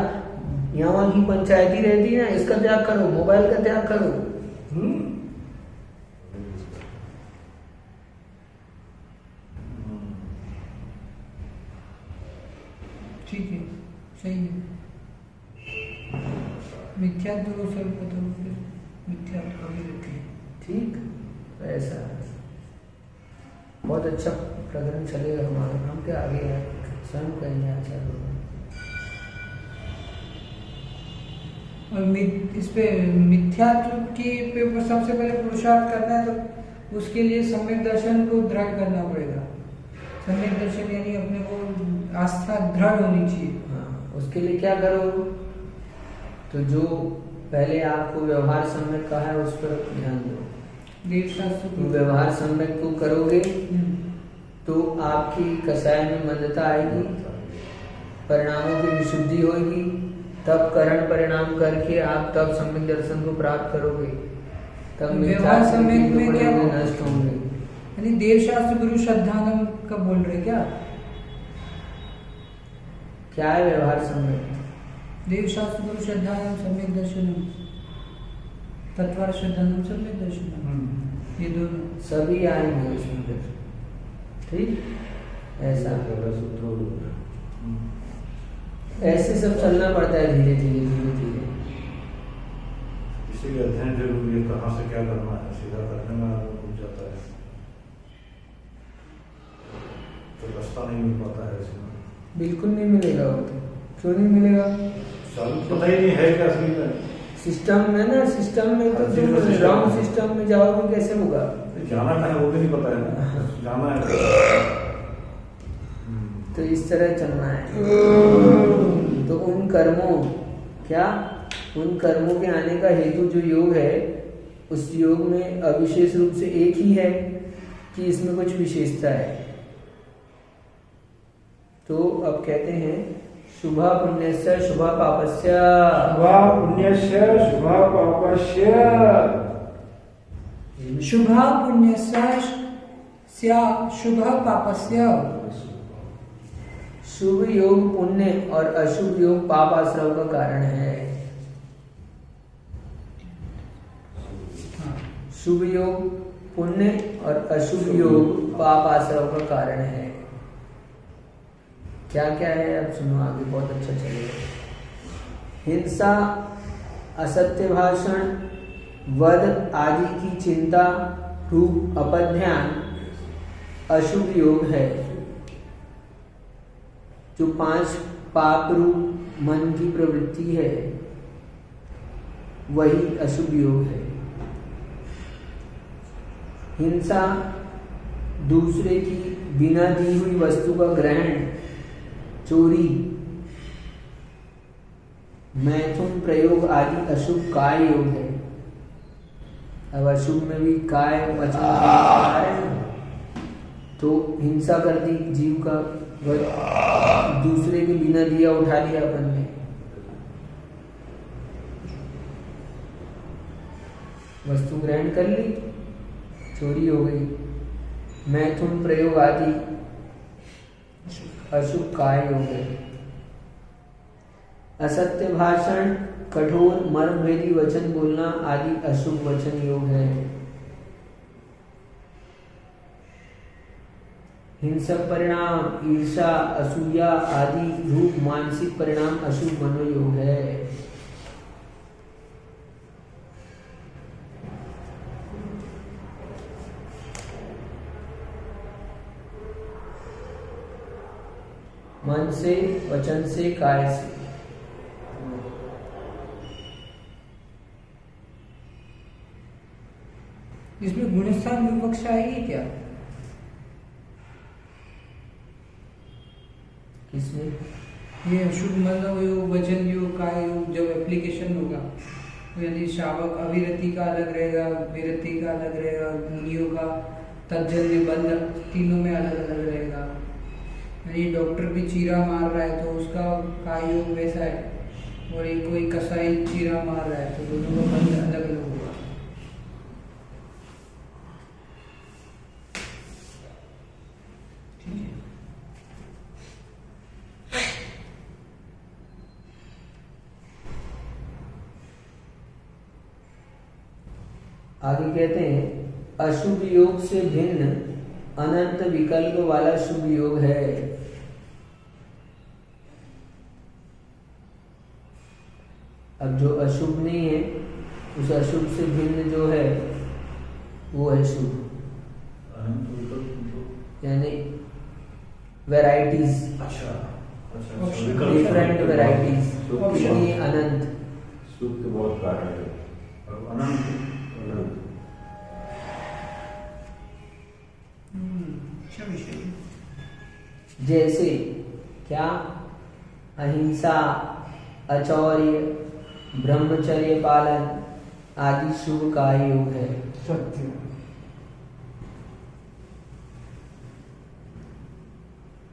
यहाँ की पंचायती रहती है ना, इसका त्याग करो, मोबाइल का त्याग करो। ठीक है, सही है। मिथ्यात्व को सर्वप्रथम फिर मिथ्यात्व को भी रखें। ठीक, तो ऐसा बहुत अच्छा प्रकरण चलेगा हमारा। हम क्या आगे है, स्वयं कहेंगे आचार्य। और इस पे मिथ्यात्व की पे सबसे पहले पुरुषार्थ करना है, तो उसके लिए सम्यक दर्शन को दृढ़ करना पड़ेगा। सम्यक दर्शन यानी अपने को आस्था दृढ़ होनी चाहिए। हाँ, उसके लिए क्या करो? तो जो पहले आपको व्यवहार सम्यक कहा है उस पर ध्यान दो। देवशास्त्र तो व्यवहार सम्यक को करोगे तो आपकी कसाय में मंदता आएगी, परिणामों की विशुद्धि होगी, तब करण परिणाम करके आप तब सम्यक दर्शन को प्राप्त करोगे, तब व्यवहार सम्यक में क्या नष्ट होंगे। यानी देवशास्त्र गुरु श्रद्धानम का बोल रहे क्या है व्यवहार सम्यक? देवशास्त्र गुरु श्रद्धानम सम्यक दर्शनम, तत्वार श्रद्धानम सम्यक दर्शनम, ये दोनों सभी आएंगे उसमें फिर, ठीक ऐसा ऐसे सब चलना पड़ता है धीरे धीरे धीरे धीरे। इसीलिए अध्ययन जरूरी है, कहाँ से क्या करना है, सीधा करने में आदमी रुक जाता है, तो रास्ता नहीं मिल पाता है इसमें। बिल्कुल नहीं मिलेगा वो तो, क्यों नहीं मिलेगा? पता ही नहीं है क्या असली में सिस्टम में ना, सिस्टम में तो तुम रॉन्ग सिस्टम में जाओगे कैसे होगा? जाना कहाँ है वो भी नहीं पता है ना, जाना है तो इस तरह चलना है। तो उन कर्मों क्या, उन कर्मों के आने का हेतु जो योग है, उस योग में अविशेष रूप से एक ही है कि इसमें कुछ विशेषता है। तो अब कहते हैं शुभा पुण्यस्य शुभा पापस्य, शुभा पुण्यस्य शुभा पापस्य, शुभा पुण्यस्य शुभा पापस्य। शुभ योग पुण्य और अशुभ योग पाप आश्रव का कारण है। शुभ योग पुण्य और अशुभ योग पाप आश्रव का कारण है। क्या क्या है अब सुनो आगे, बहुत अच्छा चलेगा। हिंसा, असत्य भाषण, वध आदि की चिंता रूप अपध्यान अशुभ योग है। जो 5 पाप रूप मन की प्रवृत्ति है वही अशुभ योग है। हिंसा, दूसरे की बिना दी हुई वस्तु का ग्रहण, चोरी, मैथुन प्रयोग आदि अशुभ काय योग है। अब अशुभ में भी काय वचन आ रहे हैं, तो हिंसा कर दी, जीव का दूसरे के बिना दिया उठा लिया अपन ने, वस्तु ग्रहण कर ली, चोरी हो गई। मैथुन प्रयोग आदि अशुभ काय हो गए। असत्य भाषण, कठोर मर्मभेदी वचन बोलना आदि अशुभ वचन योग है। हिंसक परिणाम, ईर्षा, असूया आदि रूप मानसिक परिणाम अशुभ मनोयोग है। मन से, वचन से, काय से। इसमें गुणस्थान विवक्षा आएगी क्या? किसमें? ये अशुभ मनोयोग, वचन योग, काय योग जब एप्लीकेशन होगा तो यदि शावक अविरति का अलग रहेगा, विरति का अलग रहेगा, मुनियों का तज्जन्य बंध तीनों में अलग अलग रहेगा। यदि डॉक्टर भी चीरा मार रहा है तो उसका काय योग वैसा है, और एक कोई कसाई चीरा मार रहा है तो दोनों का बंध अलग अलग होगा। ठीक है। आगे कहते हैं अशुभ योग से भिन्न अनंत विकल्प वाला शुभ योग है। अब जो अशुभ नहीं है उस अशुभ से भिन्न जो है वो है शुभ, यानी वैरायटीज, अच्छा डिफरेंट वैरायटीज, कितनी अनंत। सुख के बहुत कारण है, अनंत जैसे क्या, अहिंसा, अचौर्य, ब्रह्मचर्य पालन आदि शुभ कार्य योग है। सत्य,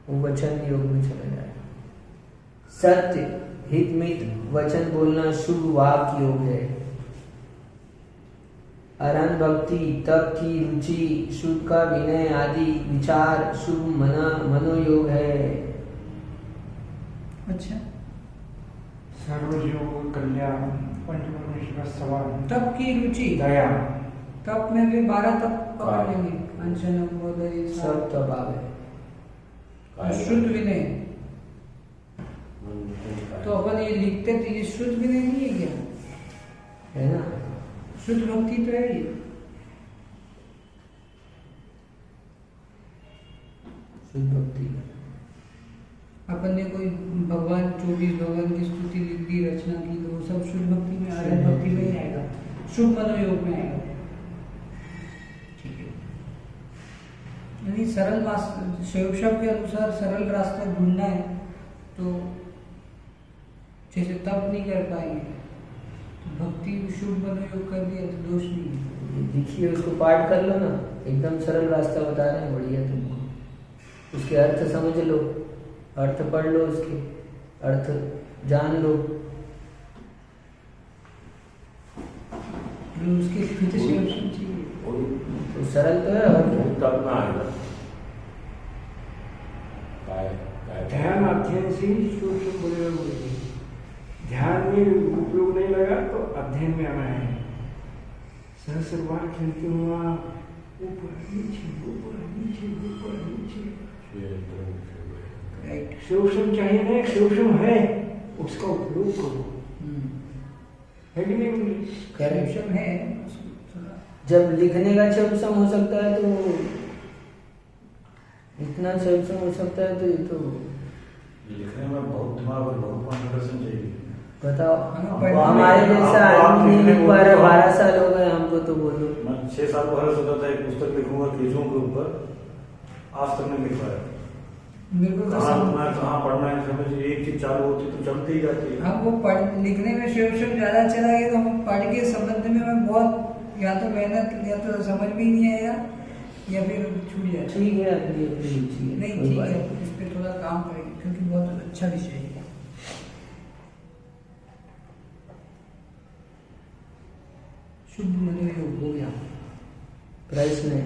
वो वचन योग में चला जाए। सत्य हितमित वचन बोलना शुभ वाक्य योग है। अरहंत भक्ति, तप की रुचि, शुद्ध का विनय आदि विचार शुभ मनोयोग है। अच्छा, सर्वयोग कल्याण पंचमनुष्य सवाल, तप की रुचि, दया, तप में भी 12 तप पकड़ लेंगे। अंशन, बोधय, सब तब आवे। शुद्ध विनय, तो अपन ये लिखते थे, ये शुद्ध विनय नहीं है क्या? है ना, शुद्ध भक्ति तो है ये। शुद्ध भक्ति। अपन ने कोई भगवान 24 भगवान की स्तुति लिख दी, रचना की, तो वो सब शुद्ध भक्ति में, अरहंत भक्ति में ही आएगा, शुभ मनोयोग में आएगा। ठीक है, यानी सरल शैव के अनुसार सरल रास्ता ढूंढना है, तो जैसे तप नहीं कर पाएंगे, तो भक्ति शुभ मनोयोग कर दिया तो दोष नहीं है। देखिए, उसको पाठ कर लो ना, एकदम सरल रास्ता बता रहे हैं, बढ़िया। तुमको उसके अर्थ समझ लो, अर्थ पढ़ लो, उसके अर्थ जान लो, उसके पीछे शैव चाहिए तो सरल तो है। और क्या? तब ना आएगा ध्यान अध्ययन से ही सूक्ष्म बोलेगा। ध्यान में उपयोग नहीं लगा तो अध्ययन में आना है। सहस्रवार खेलते हुआ ऊपर नीचे ऊपर नीचे ऊपर नीचे, राइट। सूक्ष्म चाहिए ना, सूक्ष्म है उसका उपयोग करो, है कि नहीं? करेक्शन है। जब लिखने का क्षमता हो सकता है तो इतना क्षमता हो सकता है, तो ये तो लिखने में बहुत दिमाग और बहुत कंसंट्रेशन चाहिए। बताओ, पढ़ने हमारे में जैसा आप आदमी नहीं लिखने लिख पा रहा, को- 12 साल हो गए हमको, तो बोलो। मैं 6 साल पहले सोचा था एक पुस्तक लिखूंगा केचुओं के ऊपर, आज तक नहीं लिख पाया। मेरे को तो कहाँ पढ़ना है, समझ एक चीज चालू होती तो चलती ही जाती है। हम वो लिखने में शैव ज्यादा चला गया, तो हम पढ़ के संबंध में मैं बहुत या तो मेहनत या तो समझ में ही नहीं आएगा, या फिर छूट जाए। ठीक है, अपनी अपनी रुचि है, नहीं, कोई ठीक बात है, नहीं। इस पे थोड़ा काम करेंगे, क्योंकि बहुत अच्छा विषय है। शुभ मनोयोग हो गया। प्रश्न है,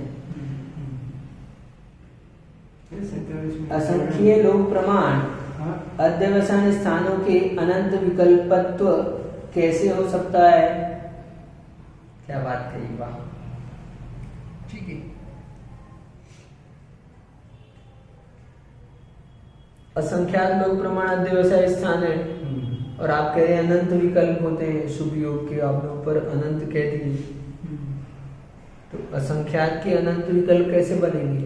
47 में असंख्य लोक प्रमाण हाँ? अध्यवसान स्थानों के अनंत विकल्पत्व कैसे हो सकता है? क्या बात कही, वाह। ठीक है, असंख्यात लोक प्रमाण अध्यवसाय स्थान है, और आप कह रहे हैं अनंत विकल्प होते हैं शुभ योग के, आपने ऊपर अनंत कह दिए, तो असंख्यात के अनंत विकल्प कैसे बनेंगे?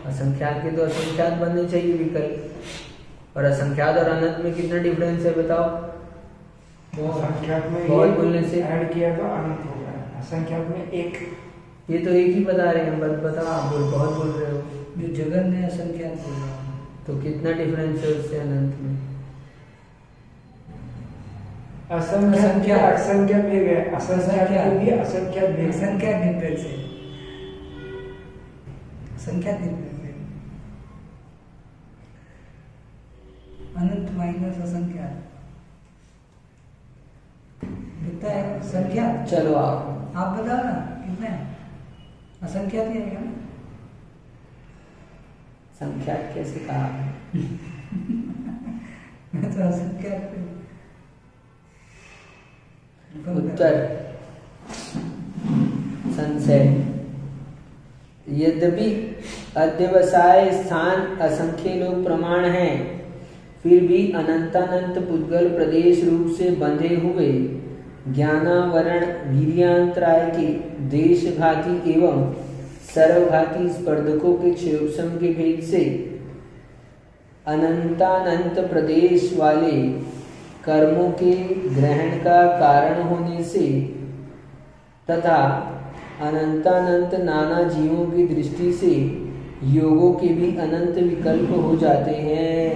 असंख्यात के तो असंख्यात बनने चाहिए विकल्प, और असंख्यात और अनंत में कितना डिफरेंस है बताओ? असंख्यात में बहुत एक बोलने से ऐड किया तो अनंत हो गया, असंख्यात में एक। ये तो एक ही बता रहे हैं, बस बताओ, आप बहुत बोल रहे हो, जो जगन ने असंख्यात बोल रहा हूँ, तो कितना डिफरेंस है उससे अनंत में? असंख्यात असंख्यात भी है, असंख्यात भी असंख्यात भी असंख्यात डिफरेंस है, असंख्यात डिफरेंस है। अनंत माइनस असंख्यात कितना है? संख्यात। चलो आप बताओ ना कितना है? असंख्यात ही आएगा ना। संख्यात कैसे कहा? मैं तो असंख्यात पे उत्तर संशय। यद्यपि अध्यवसाय स्थान असंख्य लोक प्रमाण हैं, फिर भी अनंतानंत पुद्गल प्रदेश रूप से बंधे हुए ज्ञानावरण वीर्यांतराय के देशघाती एवं सर्वघाती स्पर्धकों के क्षेपसम के भेद से अनंतानंत प्रदेश वाले कर्मों के ग्रहण का कारण होने से तथा अनंतानंत नाना जीवों की दृष्टि से योगों के भी अनंत विकल्प हो जाते हैं।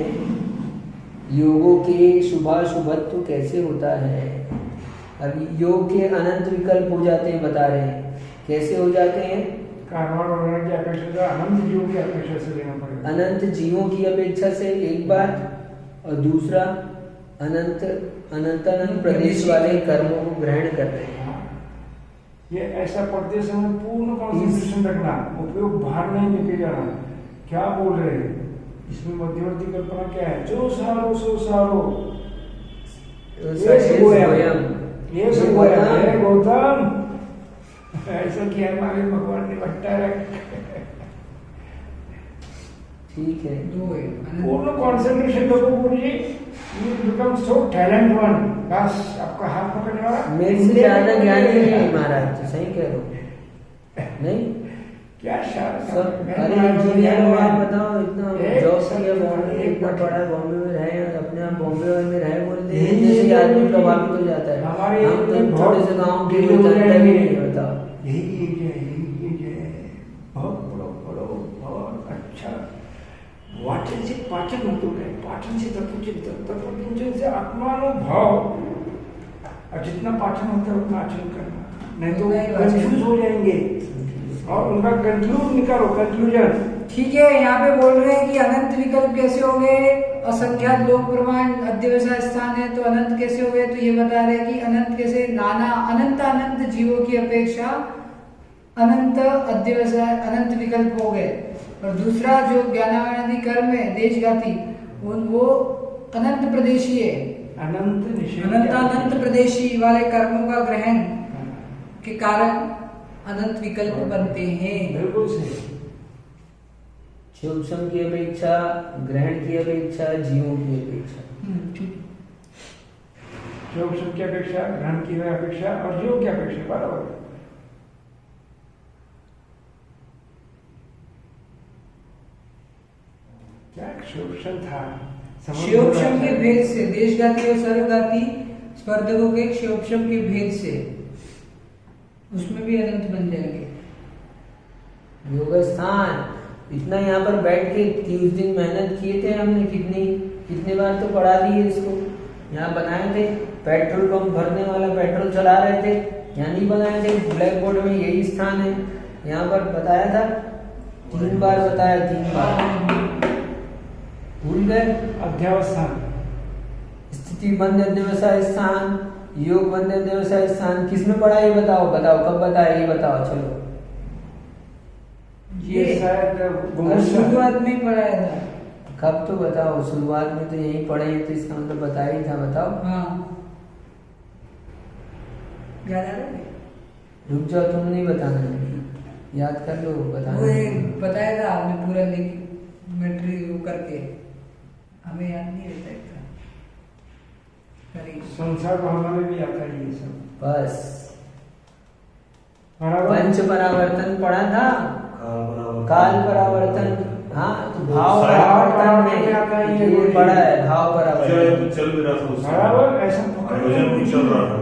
योगों के शुभाशुभत्व कैसे होता है। अब योग के अनंत विकल्प हो जाते हैं, बता रहे हैं कैसे हो जाते हैं। कारवार वगैरह की अपेक्षा अनंत जीवों की अपेक्षा से लेना पड़ेगा। अनंत जीवों की अपेक्षा से एक बात, और दूसरा अनंत अनंत प्रदेश वाले कर्मों को ग्रहण कर रहे हैं। ये ऐसा पढ़ते समय पूर्ण कॉन्सेंट्रेशन रखना, उपयोग बाहर नहीं लेके जाना। क्या बोल रहे हैं इसमें, मध्यवर्ती कल्पना क्या है, जो सारो सो सारो, ये स्वयं है गौतम। ऐसा किया हमारे भगवान ने बट्टा ठीक है। दो है पूर्ण कॉन्सेंट्रेशन लोगों को जी, you become so talent one. बस आपका हाथ पकड़ने वाला मेरे से ज्यादा ज्ञानी है महाराज, सही कह रहे हो नहीं। क्या शार सब अरे इंजीनियर हो आप, बताओ इतना जॉब किया बॉम्बे में, इतना पढ़ा बॉम्बे में रहे, अपने आप बॉम्बे में रहे, बोलते हैं जैसे आदमी प्रभावित हो जाता है। हमारे हम तो छोटे से गाँव के लोग जानते भी नहीं, बताओ। यही एज है बहुत बड़ो बहुत अच्छा। वाचन से पाचन होतो है, पाचन से तत्वचिंतन, तत्वचिंतन से आत्मानुभव, और जितना पाचन होता है उतना आचरण करना, नहीं तो कंफ्यूज हो जाएंगे। और उनका कंक्लूड निकालो, कंक्लूजन। ठीक है। यहाँ पे बोल रहे हैं कि अनंत विकल्प कैसे हो गए, असंख्यात लोक प्रमाण अध्यवसाय स्थान है, तो अनंत कैसे हो गए। तो ये बता रहे हैं कि अनंत कैसे, नाना अनंत जीवों की अपेक्षा अनंत अध्यवसाय अनंत विकल्प हो गए। और दूसरा जो ज्ञानादि कर्म है देशघाती, वो अनंत प्रदेशी है, अनंत प्रदेशी वाले कर्मों का ग्रहण के कारण अनंत विकल्प बनते हैं। बिल्कुल सही। शोषण की अपेक्षा, ग्रहण की अपेक्षा, जीवों की अपेक्षा। शोषण की अपेक्षा, ग्रहण की अपेक्षा और जीव की अपेक्षा, बराबर। क्या शोषण था, शिवोक्षम के भेद से, देशघाती और सर्वघाती स्पर्धकों के शिवोक्षम के भेद से उसमें भी अनंत बन जाएंगे। योग स्थान इतना यहाँ पर बैठ के 30 दिन मेहनत किए थे हमने, कितने बार तो पढ़ा दिए इसको। यहाँ बनाए थे पेट्रोल पंप भरने वाला, पेट्रोल चला रहे थे, यहाँ नहीं बनाए थे। ब्लैक बोर्ड में यही स्थान है, यहाँ पर बताया था, 3 बार बताया, 3 बार भूल गए। अध्यावस्थान, स्थिति बंद अध्यवसाय स्थान, योग बंद अध्यवसाय स्थान, किसमें पढ़ा ये बताओ, कब बताया ये बताओ। चलो ये शायद शुरुआत में पढ़ाया था। कब तो बताओ, शुरुआत में तो यही पढ़े हैं, तो इसका मतलब बता ही था, बताओ। हाँ याद आ रहा है, रुक जाओ, तुम नहीं बताना, याद कर लो, बताना। वो बताया था आपने पूरा मैट्रिक वो करके, हमें याद नहीं रहता इतना। संसार को हमारे भी आता है ये सब, बस बराबर। पंच परावर्तन पढ़ा था, काल परावर्तन, हाँ तो भाव परावर्तन में ये पढ़ा है, भाव परावर्तन चल भी रहा था, बराबर ऐसा चल रहा था।